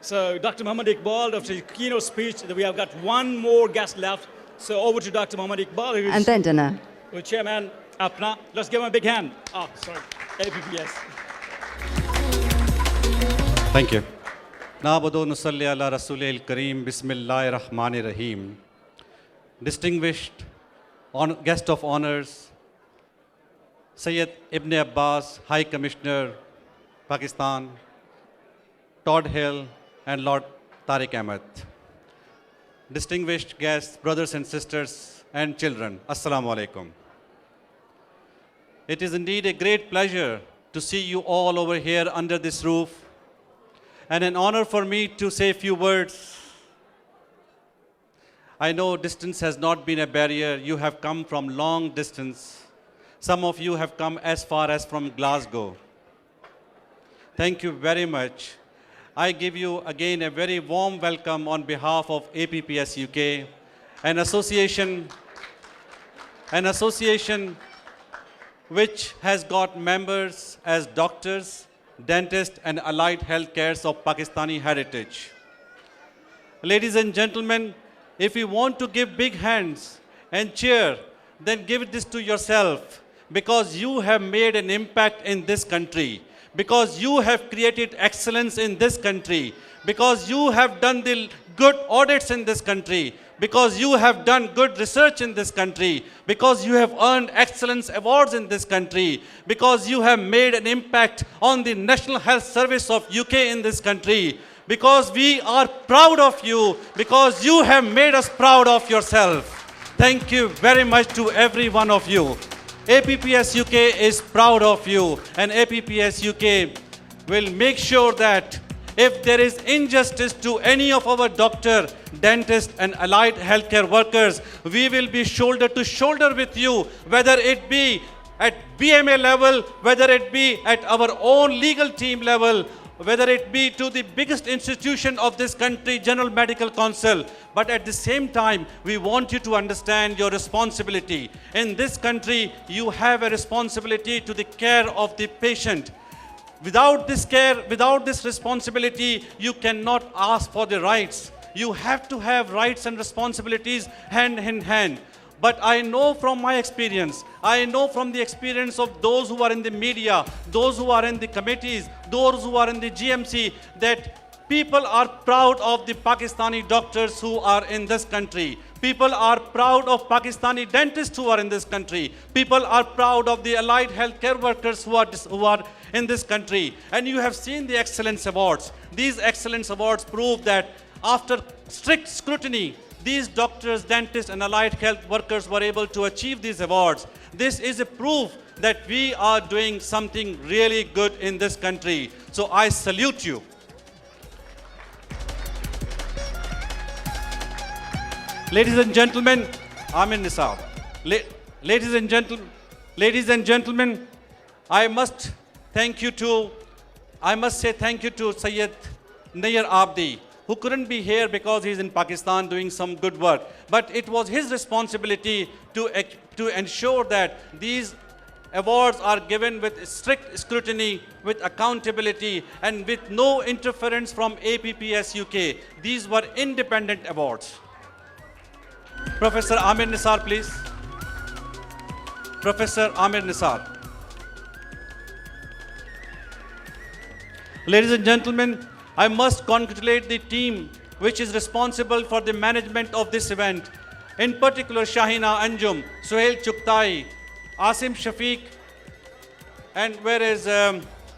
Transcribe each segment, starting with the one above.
So Dr. Muhammad Iqbal, after his keynote speech, we have got one more guest left. So over to Dr. Muhammad Iqbal, who And is then dinner. the chairman. Apna. Let's give him a big hand. Oh, sorry. APPS. Thank you. Na'budu nusalli ala Rasulil Kareem. Bismillahir Rahmanir Rahim. Distinguished guest of honors, Sayyid Ibn Abbas, High Commissioner, Pakistan, Todd Hill, and Lord Tariq Ahmed. Distinguished guests, brothers and sisters, and children, Assalamu alaikum. It is indeed a great pleasure to see you all over here under this roof, and an honor for me to say a few words. I know distance has not been a barrier. You have come from long distance. Some of you have come as far as from Glasgow. Thank you very much. I give you again a very warm welcome on behalf of APPS UK, an association which has got members as doctors, dentists, and allied healthcares of Pakistani heritage. Ladies and gentlemen, if you want to give big hands and cheer, then give this to yourself, because you have made an impact in this country, because you have created excellence in this country, because you have done the good audits in this country, because you have done good research in this country, because you have earned excellence awards in this country, because you have made an impact on the National Health Service of UK in this country, because we are proud of you, because you have made us proud of yourself. Thank you very much to every one of you. APPS UK is proud of you, and APPS UK will make sure that if there is injustice to any of our doctor, dentist, and allied healthcare workers, we will be shoulder to shoulder with you, whether it be at BMA level, whether it be at our own legal team level, whether it be to the biggest institution of this country, General Medical Council. But at the same time, we want you to understand your responsibility. In this country, you have a responsibility to the care of the patient. Without this care, without this responsibility, you cannot ask for the rights. You have to have rights and responsibilities hand in hand. But I know from my experience, I know from the experience of those who are in the media, those who are in the committees, those who are in the GMC, that people are proud of the Pakistani doctors who are in this country. People are proud of Pakistani dentists who are in this country. People are proud of the allied healthcare workers who are in this country. And you have seen the Excellence Awards. These Excellence Awards prove that after strict scrutiny, these doctors, dentists, and allied health workers were able to achieve these awards. This is a proof that we are doing something really good in this country. So I salute you. Ladies and gentlemen, Amin Nisar. Ladies and gentlemen, I must say thank you to Sayyid Nayar Abdi, who couldn't be here because he's in Pakistan doing some good work. But it was his responsibility to ensure that these awards are given with strict scrutiny, with accountability, and with no interference from APPS UK. These were independent awards. Professor Amir Nisar, please. Professor Amir Nisar. Ladies and gentlemen, I must congratulate the team which is responsible for the management of this event. In particular, Shahina Anjum, Suhail Chuktai, Asim Shafiq, and whereas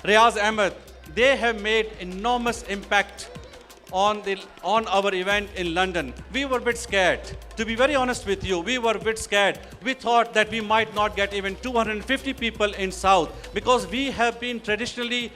Riaz Ahmed. They have made enormous impact on our event in London. We were a bit scared. To be very honest with you, we were a bit scared. We thought that we might not get even 250 people in South, because we have been traditionally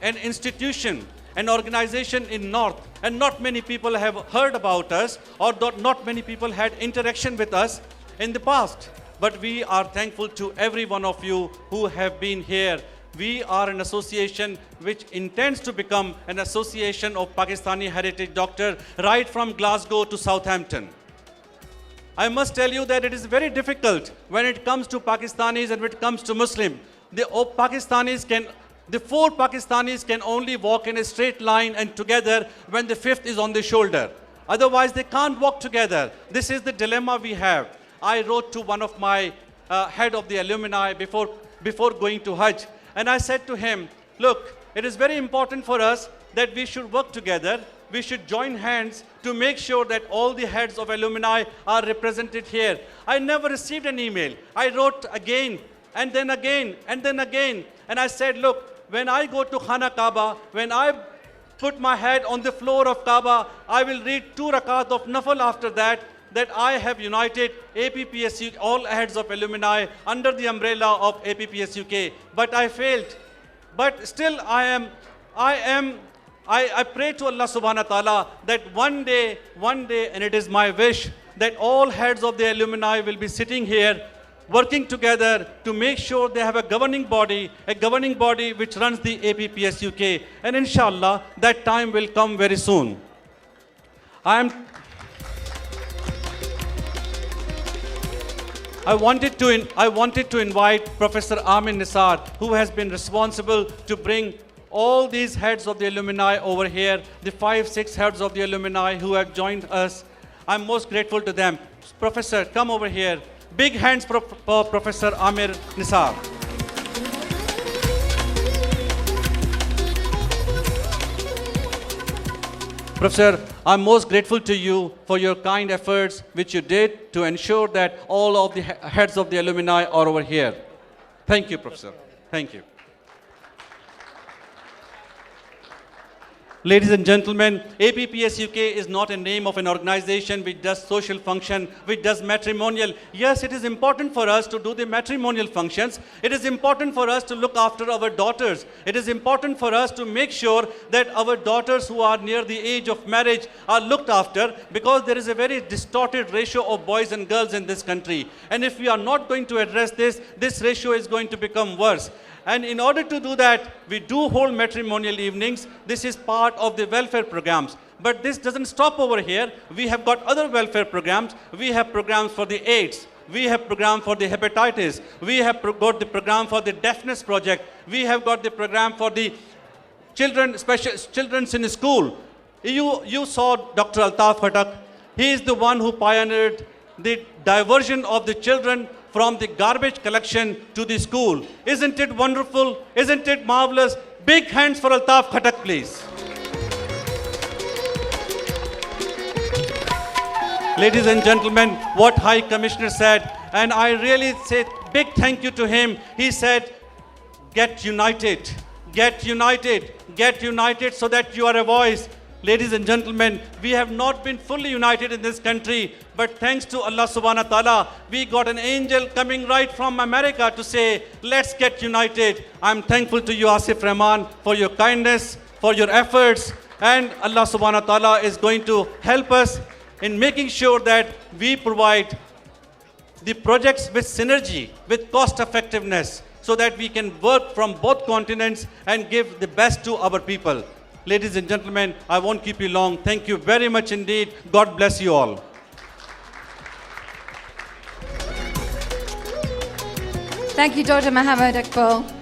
an institution, an organization in North, and not many people have heard about us, or not many people had interaction with us in the past. But we are thankful to every one of you who have been here. We are an association which intends to become an association of Pakistani heritage doctors, right from Glasgow to Southampton. I must tell you that it is very difficult when it comes to Pakistanis and when it comes to Muslim. The Pakistanis can The 4 Pakistanis can only walk in a straight line and together when the 5th is on the shoulder. Otherwise, they can't walk together. This is the dilemma we have. I wrote to one of my head of the alumni before going to Hajj, and I said to him, look, it is very important for us that we should work together. We should join hands to make sure that all the heads of alumni are represented here. I never received an email. I wrote again, and then again, and then again. And I said, look, when I go to Khana Kaaba, when I put my head on the floor of Kaaba, I will read 2 rakat of Nafal after that I have united APPSU, all heads of alumni, under the umbrella of APPS UK. But I failed. But still I pray to Allah subhanahu wa ta'ala that one day, and it is my wish that all heads of the alumni will be sitting here working together to make sure they have a governing body which runs the APPS UK. And inshallah, that time will come very soon. I wanted to invite Professor Amin Nisar, who has been responsible to bring all these heads of the alumni over here, the 5-6 heads of the alumni who have joined us. I'm most grateful to them. Professor, come over here. Big hands for Professor Amir Nisar. Professor, I'm most grateful to you for your kind efforts which you did to ensure that all of the heads of the alumni are over here. Thank you, Professor. Thank you. Ladies and gentlemen, APPS UK is not a name of an organization which does social function, which does matrimonial. Yes, it is important for us to do the matrimonial functions. It is important for us to look after our daughters. It is important for us to make sure that our daughters who are near the age of marriage are looked after, because there is a very distorted ratio of boys and girls in this country. And if we are not going to address this, this ratio is going to become worse. And in order to do that, we do hold matrimonial evenings. This is part of the welfare programs. But this doesn't stop over here. We have got other welfare programs. We have programs for the AIDS. We have program for the hepatitis. We have got the program for the deafness project. We have got the program for the children in school. You saw Dr. Altaf Khattak. He is the one who pioneered the diversion of the children from the garbage collection to the school. Isn't it wonderful? Isn't it marvelous? Big hands for Altaf Khattak, please. Ladies and gentlemen, what High Commissioner said, and I really say big thank you to him. He said, get united, get united, get united so that you are a voice. Ladies and gentlemen, we have not been fully united in this country, but thanks to Allah subhanahu wa ta'ala, we got an angel coming right from America to say, let's get united. I'm thankful to you, Asif Rahman, for your kindness, for your efforts, and Allah subhanahu wa ta'ala is going to help us in making sure that we provide the projects with synergy, with cost effectiveness, so that we can work from both continents and give the best to our people. Ladies and gentlemen, I won't keep you long. Thank you very much indeed. God bless you all. Thank you, Dr. Mohammed Iqbal.